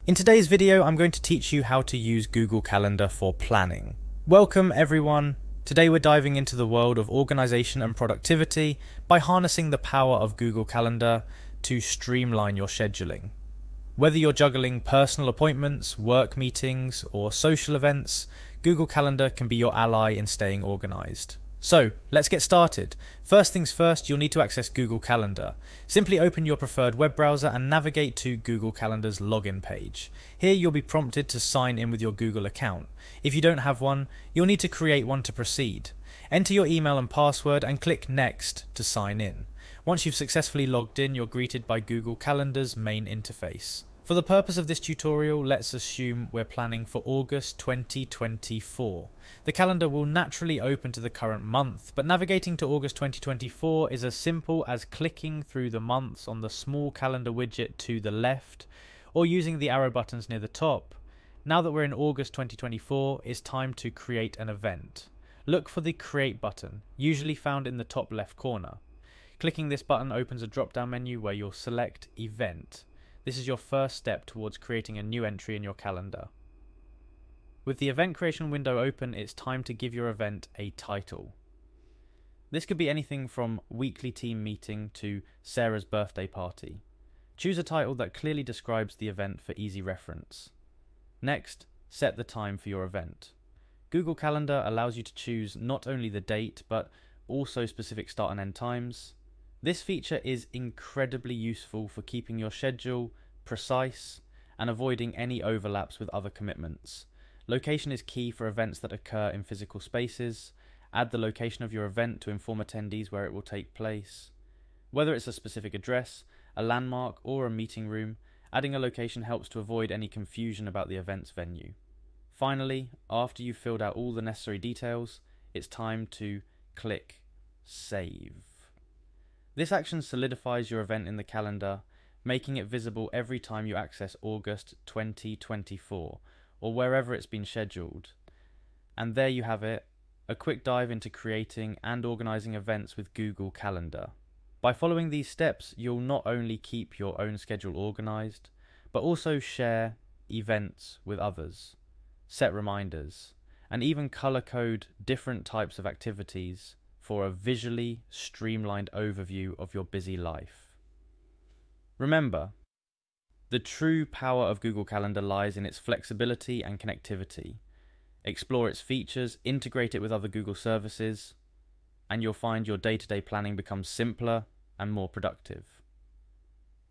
In today's video, I'm going to teach you how to use Google Calendar for planning. Welcome everyone. Today we're diving into the world of organization and productivity by harnessing the power of Google Calendar to streamline your scheduling. Whether you're juggling personal appointments, work meetings, or social events, Google Calendar can be your ally in staying organized. So, let's get started. First things first, you'll need to access Google Calendar. Simply open your preferred web browser and navigate to Google Calendar's login page. Here you'll be prompted to sign in with your Google account. If you don't have one, you'll need to create one to proceed. Enter your email and password and click Next to sign in. Once you've successfully logged in, you're greeted by Google Calendar's main interface. For the purpose of this tutorial, let's assume we're planning for August 2024. The calendar will naturally open to the current month, but navigating to August 2024 is as simple as clicking through the months on the small calendar widget to the left, or using the arrow buttons near the top. Now that we're in August 2024, it's time to create an event. Look for the Create button, usually found in the top left corner. Clicking this button opens a drop-down menu where you'll select Event. This is your first step towards creating a new entry in your calendar. With the event creation window open, it's time to give your event a title. This could be anything from weekly team meeting to Sarah's birthday party. Choose a title that clearly describes the event for easy reference. Next, set the time for your event. Google Calendar allows you to choose not only the date, but also specific start and end times. This feature is incredibly useful for keeping your schedule precise and avoiding any overlaps with other commitments. Location is key for events that occur in physical spaces. Add the location of your event to inform attendees where it will take place. Whether it's a specific address, a landmark, or a meeting room, adding a location helps to avoid any confusion about the event's venue. Finally, after you've filled out all the necessary details, it's time to click Save. This action solidifies your event in the calendar, making it visible every time you access August 2024, or wherever it's been scheduled. And there you have it, a quick dive into creating and organizing events with Google Calendar. By following these steps, you'll not only keep your own schedule organized, but also share events with others, set reminders, and even color code different types of activities for a visually streamlined overview of your busy life. Remember, the true power of Google Calendar lies in its flexibility and connectivity. Explore its features, integrate it with other Google services, and you'll find your day-to-day planning becomes simpler and more productive.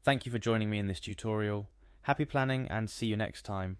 Thank you for joining me in this tutorial. Happy planning and see you next time.